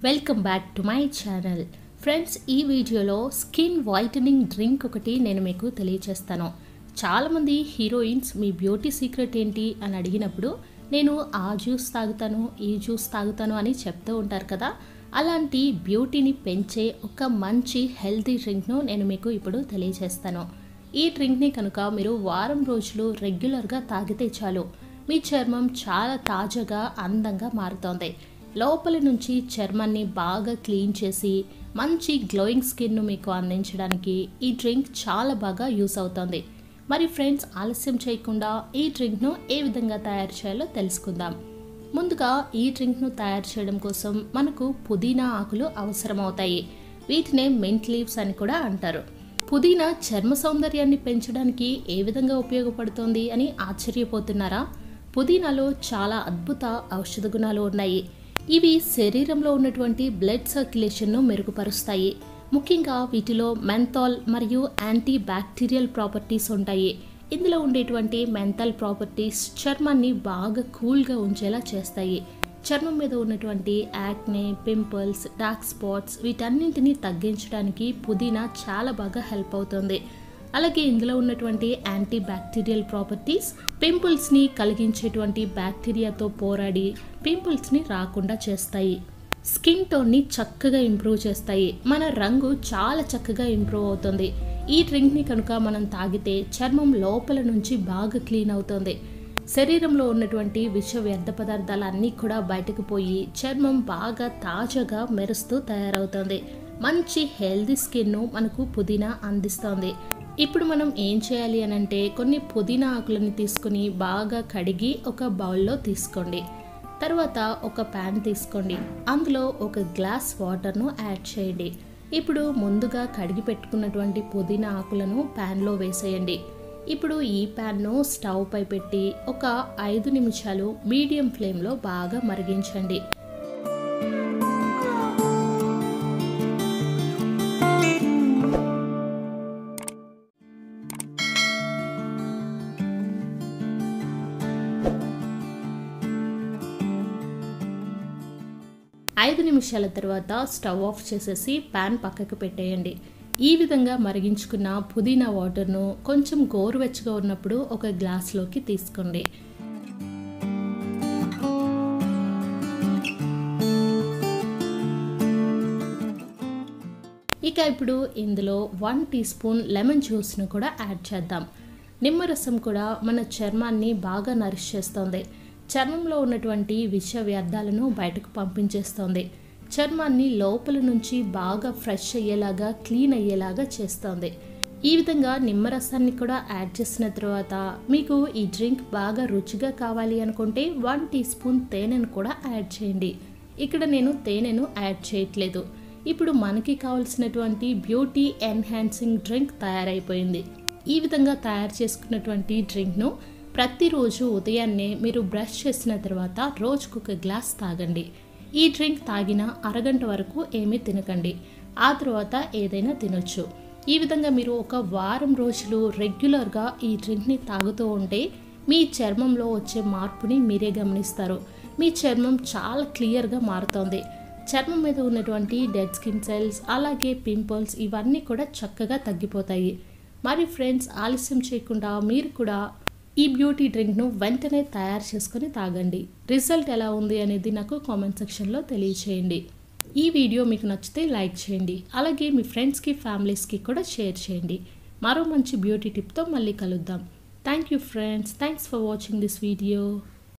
Welcome back to my channel. Friends, ఈ వీడియోలో skin whitening drink ఒకటి నేను మీకు తెలియచేస్తాను. చాలామంది హీరోయిన్స్ మీ బ్యూటీ సీక్రెట్ ఏంటి అని అడిగినప్పుడు నేను ఆ జ్యూస్ తాగుతాను, ఈ జ్యూస్ తాగుతాను అని చెప్తూ ఉంటారు కదా. అలాంటి బ్యూటీని పెంచే ఒక మంచి హెల్తీ డ్రింక్ను నేను మీకు ఇప్పుడు తెలియచేస్తాను. ఈ డ్రింక్ని కనుక మీరు వారం రోజులు రెగ్యులర్గా తాగితే చాలు, మీ చర్మం చాలా తాజాగా అందంగా మారుతోంది. లోపలి నుంచి చర్మాన్ని బాగా క్లీన్ చేసి మంచి గ్లోయింగ్ స్కిన్ను మీకు అందించడానికి ఈ డ్రింక్ చాలా బాగా యూస్ అవుతుంది. మరి ఫ్రెండ్స్, ఆలస్యం చేయకుండా ఈ డ్రింక్ను ఏ విధంగా తయారు చేయాలో తెలుసుకుందాం. ముందుగా ఈ డ్రింక్ను తయారు చేయడం కోసం మనకు పుదీనా ఆకులు అవసరమవుతాయి. వీటినే మింట్ లీవ్స్ అని కూడా అంటారు. పుదీనా చర్మ సౌందర్యాన్ని పెంచడానికి ఏ విధంగా ఉపయోగపడుతోంది అని ఆశ్చర్యపోతున్నారా? పుదీనాలో చాలా అద్భుత ఔషధ గుణాలు ఉన్నాయి. ఇవి శరీరంలో ఉన్నటువంటి బ్లడ్ సర్క్యులేషన్ను మెరుగుపరుస్తాయి. ముఖ్యంగా వీటిలో మెంథాల్ మరియు యాంటీ బ్యాక్టీరియల్ ప్రాపర్టీస్ ఉంటాయి. ఇందులో ఉండేటువంటి మెంథాల్ ప్రాపర్టీస్ చర్మాన్ని బాగా కూల్గా ఉంచేలా చేస్తాయి. చర్మం మీద ఉన్నటువంటి యాక్నే, పింపుల్స్, డార్క్ స్పాట్స్ వీటన్నింటినీ తగ్గించడానికి పుదీనా చాలా బాగా హెల్ప్ అవుతుంది. అలాగే ఇందులో ఉన్నటువంటి యాంటీ బ్యాక్టీరియల్ ప్రాపర్టీస్ పింపుల్స్ని కలిగించేటువంటి బ్యాక్టీరియాతో పోరాడి పింపుల్స్ని రాకుండా చేస్తాయి. స్కిన్ టోన్ని చక్కగా ఇంప్రూవ్ చేస్తాయి. మన రంగు చాలా చక్కగా ఇంప్రూవ్ అవుతుంది. ఈ డ్రింక్ని కనుక మనం తాగితే చర్మం లోపల నుంచి బాగా క్లీన్ అవుతుంది. శరీరంలో ఉన్నటువంటి విష వ్యర్థ పదార్థాలన్నీ కూడా బయటకు పోయి చర్మం బాగా తాజాగా మెరుస్తూ తయారవుతుంది. మంచి హెల్దీ స్కిన్ను మనకు పుదీనా అందిస్తుంది. ఇప్పుడు మనం ఏం చేయాలి అని అంటే, కొన్ని పుదీనా ఆకులను తీసుకుని బాగా కడిగి ఒక బౌల్లో తీసుకోండి. తర్వాత ఒక ప్యాన్ తీసుకోండి. అందులో ఒక గ్లాస్ వాటర్ను యాడ్ చేయండి. ఇప్పుడు ముందుగా కడిగి పెట్టుకున్నటువంటి పుదీనా ఆకులను ప్యాన్లో వేసేయండి. ఇప్పుడు ఈ ప్యాన్ను స్టవ్ పై పెట్టి ఒక 5 నిమిషాలు మీడియం ఫ్లేమ్లో బాగా మరిగించండి. ఐదు నిమిషాల తర్వాత స్టవ్ ఆఫ్ చేసేసి ప్యాన్ పక్కకు పెట్టేయండి. ఈ విధంగా మరిగించుకున్న పుదీనా వాటర్ను కొంచెం గోరువెచ్చగా ఉన్నప్పుడు ఒక గ్లాస్లోకి తీసుకోండి. ఇక ఇప్పుడు ఇందులో 1 టీ స్పూన్ లెమన్ జ్యూస్ను కూడా యాడ్ చేద్దాం. నిమ్మరసం కూడా మన చర్మాన్ని బాగా నరిష్ చేస్తుంది. చర్మంలో ఉన్నటువంటి విష వ్యర్థాలను బయటకు పంపించేస్తోంది. చర్మాన్ని లోపల నుంచి బాగా ఫ్రెష్ అయ్యేలాగా, క్లీన్ అయ్యేలాగా చేస్తోంది. ఈ విధంగా నిమ్మరసాన్ని కూడా యాడ్ చేసిన తర్వాత మీకు ఈ డ్రింక్ బాగా రుచిగా కావాలి అనుకుంటే 1 టీ స్పూన్ తేనెను కూడా యాడ్ చేయండి. ఇక్కడ నేను తేనెను యాడ్ చేయట్లేదు. ఇప్పుడు మనకి కావాల్సినటువంటి బ్యూటీ ఎన్హాన్సింగ్ డ్రింక్ తయారైపోయింది. ఈ విధంగా తయారు చేసుకున్నటువంటి డ్రింక్ను ప్రతిరోజు ఉదయాన్నే మీరు బ్రష్ చేసిన తర్వాత రోజుకొక గ్లాస్ తాగండి. ఈ డ్రింక్ తాగిన అరగంట వరకు ఏమీ తినకండి. ఆ తర్వాత ఏదైనా తినొచ్చు. ఈ విధంగా మీరు ఒక వారం రోజులు రెగ్యులర్గా ఈ డ్రింక్ని తాగుతూ ఉంటే మీ చర్మంలో వచ్చే మార్పుని మీరే గమనిస్తారు. మీ చర్మం చాలా క్లియర్గా మారుతోంది. చర్మం మీద ఉన్నటువంటి డెడ్ స్కిన్ సెల్స్, అలాగే పింపుల్స్ ఇవన్నీ కూడా చక్కగా తగ్గిపోతాయి. మరి ఫ్రెండ్స్, ఆలస్యం చేయకుండా మీరు కూడా ఈ బ్యూటీ డ్రింక్ను వెంటనే తయారు చేసుకొని తాగండి. రిజల్ట్ ఎలా ఉంది అనేది నాకు కామెంట్ సెక్షన్లో తెలియచేయండి. ఈ వీడియో మీకు నచ్చితే లైక్ చేయండి. అలాగే మీ ఫ్రెండ్స్కి, ఫ్యామిలీస్కి కూడా షేర్ చేయండి. మరో మంచి బ్యూటీ టిప్తో మళ్ళీ కలుద్దాం. Thank you friends. Thanks for watching this video.